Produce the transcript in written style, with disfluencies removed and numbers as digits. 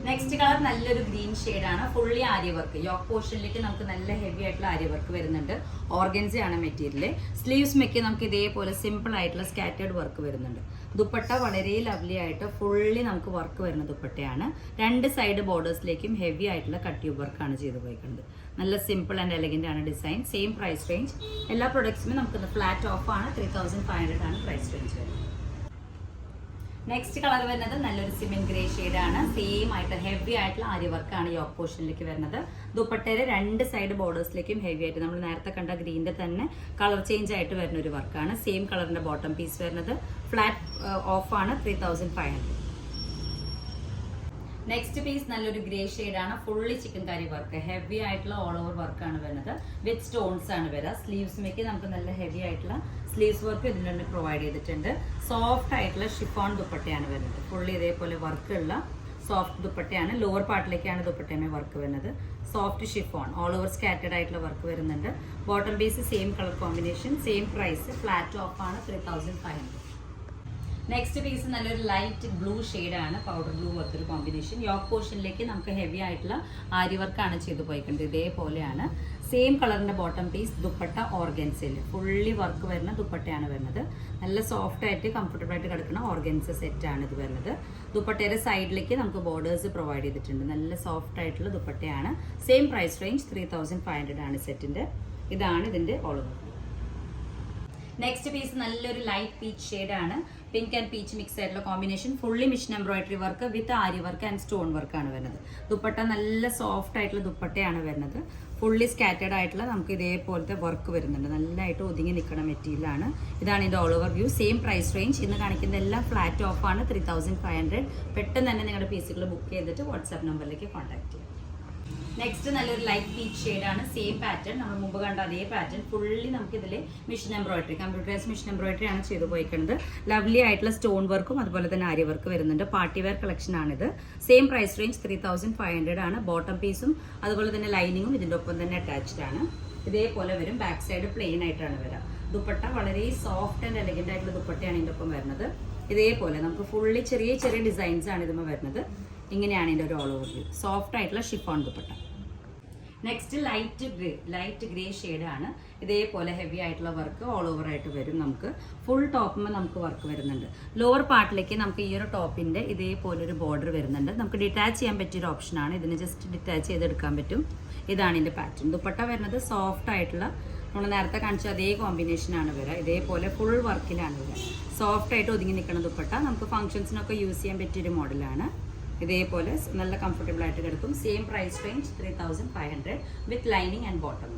Next colour നല്ലൊരു green ഷെയ്ഡാണ്. Fully ആരി work. Yoke പോർഷനിലേക്ക് നമുക്ക് നല്ല ഹെവി ആയിട്ടുള്ള ആരി വർക്ക് വരുന്നുണ്ട്. ഓർഗൻസ ആണ് മെറ്റീരിയൽ. സ്ലീവ്സ് മെക്ക് നമുക്ക് ഇതേപോലെ സിമ്പിൾ ആയിട്ടുള്ള സ്കാറ്റേർഡ് വർക്ക് വരുന്നുണ്ട്. ദുപ്പട്ട വളരെ ലവ്ലി ആയിട്ട് ഫുള്ളി നമുക്ക് വർക്ക് വരുന്ന ദുപ്പട്ടയാണ്. രണ്ട് സൈഡ് ബോർഡേഴ്സിലേക്കും ഹെവി ആയിട്ടുള്ള കട്ട് ട്യൂബ് വർക്കാണ് ചെയ്ത് പോയിക്കുന്നത്. നല്ല സിമ്പിൾ ആൻഡ് എലഗന്റ് ആണ് ഡിസൈൻ. Same price range. എല്ലാ പ്രൊഡക്ട്സും നമുക്ക് ഫ്ലാറ്റ് ഓഫ് ആണ്. 3500 ആണ് പ്രൈസ് റേഞ്ച് വരുന്നത്. നെക്സ്റ്റ് കളർ വരുന്നത് നല്ലൊരു സിമെന്റ് ഗ്രേ ഷെയ്ഡാണ്. സെയിം ആയിട്ട് ഹെവി ആയിട്ടുള്ള ആരി വർക്കാണ് യോക്ക് പോർഷനിലേക്ക് വരുന്നത്. ദുപ്പട്ടയുടെ രണ്ട് സൈഡ് ബോർഡേഴ്സിലേക്കും ഹെവി ആയിട്ട് നമ്മൾ നേരത്തെ കണ്ട ഗ്രീനിന്റെ തന്നെ കളർ ചേഞ്ച് ആയിട്ട് വരുന്ന ഒരു വർക്കാണ്. സെയിം കളറിന്റെ ബോട്ടം പീസ് വരുന്നത്. ഫ്ലാറ്റ് ഓഫ് ആണ്. 3500. നെക്സ്റ്റ് പീസ് നല്ലൊരു ഗ്രേ ഷെയ്ഡാണ്. ഫുള്ളി ചിക്കൻ കറി വർക്ക്. ഹെവി ആയിട്ടുള്ള ഓൾ ഓവർ വർക്കാണ് വരുന്നത്. വിത്ത് സ്റ്റോൺസ് ആണ് വരിക. സ്ലീവ്സിലേക്ക് നമുക്ക് നല്ല ഹെവി ആയിട്ടുള്ള സ്ലീവ്സ് വർക്ക് ഇതിൽ തന്നെ പ്രൊവൈഡ് ചെയ്തിട്ടുണ്ട്. സോഫ്റ്റ് ആയിട്ടുള്ള ഷിഫോൺ ദുപ്പട്ടയാണ് വരുന്നത്. ഫുള്ളി ഇതേപോലെ വർക്കുള്ള സോഫ്റ്റ് ദുപ്പട്ടയാണ്. ലോവർ പാർട്ടിലേക്കാണ് ദുപ്പട്ടയുമേ വർക്ക് വരുന്നത്. Soft chiffon all over scattered ആയിട്ടുള്ള വർക്ക് വരുന്നുണ്ട്. Bottom piece same colour combination. Same price. Flat off ആണ്. 3500. നെക്സ്റ്റ് പീസ് നല്ലൊരു ലൈറ്റ് ബ്ലൂ ഷെയ്ഡാണ്. പൗഡർ ബ്ലൂ പോലത്തെ ഒരു കോമ്പിനേഷൻ. യോക്ക് പോർഷനിലേക്ക് നമുക്ക് ഹെവി ആയിട്ടുള്ള ആരി വർക്കാണ് ചെയ്ത് പോയിക്കുന്നത്. ഇതേപോലെയാണ്. സെയിം കളറിന്റെ ബോട്ടം പീസ്. ദുപ്പട്ട ഓർഗൻസയിൽ ഫുള്ളി വർക്ക് വരുന്ന ദുപ്പട്ടയാണ് വരുന്നത്. നല്ല സോഫ്റ്റ് ആയിട്ട് കംഫർട്ടബിൾ ആയിട്ട് കിടക്കുന്ന ഓർഗൻസ സെറ്റ് ആണ് ഇത് വരുന്നത്. ദുപ്പട്ടയുടെ സൈഡിലേക്ക് നമുക്ക് ബോർഡേഴ്സ് പ്രൊവൈഡ് ചെയ്തിട്ടുണ്ട്. നല്ല സോഫ്റ്റ് ആയിട്ടുള്ള ദുപ്പട്ടയാണ്. Same price range. 3500 ആണ് സെറ്റിന്റെ. ഇതാണ് ഇതിന്റെ ഓൾ ഓവർ. നെക്സ്റ്റ് പീസ് നല്ലൊരു ലൈറ്റ് പീച്ച് ഷെയ്ഡാണ്. പിങ്ക് ആൻഡ് പീച്ച് മിക്സ് ആയിട്ടുള്ള combination. Fully mission embroidery work with ary work and stone വർക്കാണ് വരുന്നത്. ദുപ്പട്ട നല്ല സോഫ്റ്റ് ആയിട്ടുള്ള ദുപ്പട്ടയാണ് വരുന്നത്. ഫുള്ളി സ്കാറ്റേഡ് ആയിട്ടുള്ള നമുക്ക് ഇതേപോലത്തെ വർക്ക് വരുന്നുണ്ട്. നല്ലതായിട്ട് ഒതുങ്ങി നിൽക്കുന്ന മെറ്റീരിയലാണ്. ഇതാണ് ഇതിന്റെ all over view. Same price range. ഇന്ന് കാണിക്കുന്ന എല്ലാം ഫ്ലാറ്റ് ഓഫ് ആണ്. 3500. പെട്ടെന്ന് തന്നെ നിങ്ങളുടെ പീസുകൾ ബുക്ക് ചെയ്തിട്ട് വാട്സ്ആപ്പ് നമ്പറിലേക്ക് കോൺടാക്ട് ചെയ്യാം. നെക്സ്റ്റ് നല്ലൊരു ലൈറ്റ് പീച്ച് ഷെയ്ഡാണ്. Same pattern. നമ്മൾ മുമ്പ് കണ്ട അതേ പാറ്റേൺ. ഫുള്ളി നമുക്ക് ഇതിൽ machine embroidery computerise machine embroidery ആണ് ചെയ്തു പോയിക്കുന്നത്. ലവ്ലി ആയിട്ടുള്ള സ്റ്റോൺ വർക്കും അതുപോലെ തന്നെ ആരി വർക്ക് വരുന്നുണ്ട്. പാർട്ടി വെയർ കളക്ഷൻ ആണിത്. Same price range. 3500 ആണ്. ബോട്ടം പീസും അതുപോലെ തന്നെ ലൈനിങ്ങും ഇതിന്റെ ഒപ്പം തന്നെ അറ്റാച്ച്ഡ് ആണ്. ഇതേപോലെ വരും. ബാക്ക് സൈഡ് പ്ലെയിൻ ആയിട്ടാണ് വരിക. ദുപ്പട്ട വളരെ സോഫ്റ്റ് ആൻഡ് എലഗന്റ് ആയിട്ടുള്ള ദുപ്പട്ടയാണ് ഇതിന്റെ ഒപ്പം വരുന്നത്. ഇതേപോലെ നമുക്ക് ഫുള്ളി ചെറിയ ചെറിയ ഡിസൈൻസ് ആണ് ഇതുമ്പോൾ വരുന്നത്. ഇങ്ങനെയാണ് ഇതിന്റെ ഒരു ഓൾ ഓവർ വ്യൂ. സോഫ്റ്റ് ആയിട്ടുള്ള chiffon dupatta. Next light grey ഷെയ്ഡാണ്. ഇതേപോലെ ഹെവി ആയിട്ടുള്ള വർക്ക് ഓൾ ഓവർ ആയിട്ട് വരും. നമുക്ക് ഫുൾ ടോപ്പുമ്പോൾ നമുക്ക് വർക്ക് വരുന്നുണ്ട്. ലോവർ പാർട്ടിലേക്ക് നമുക്ക് ഈ ഒരു ടോപ്പിന്റെ ഇതേപോലെ ഒരു ബോർഡർ വരുന്നുണ്ട്. നമുക്ക് ഡിറ്റാച്ച് ചെയ്യാൻ പറ്റിയൊരു ഓപ്ഷനാണ്. ഇതിന് ജസ്റ്റ് ഡിറ്റാച്ച് ചെയ്തെടുക്കാൻ പറ്റും. ഇതാണ് ഇതിന്റെ പാറ്റേൺ. ദുപ്പട്ട വരുന്നത് സോഫ്റ്റ് ആയിട്ടുള്ള നമ്മൾ നേരത്തെ കാണിച്ച അതേ കോമ്പിനേഷനാണ് വരിക. ഇതേപോലെ ഫുൾ വർക്കിലാണ് വരിക. സോഫ്റ്റ് ആയിട്ട് ഒതുങ്ങി നിൽക്കുന്ന ദുപ്പട്ട. നമുക്ക് ഫംഗ്ഷൻസിനൊക്കെ യൂസ് ചെയ്യാൻ പറ്റിയൊരു മോഡലാണ്. ഇതേപോലെ നല്ല കംഫർട്ടബിൾ ആയിട്ട് കിടക്കും. Same price range. 3500 with lining and bottom.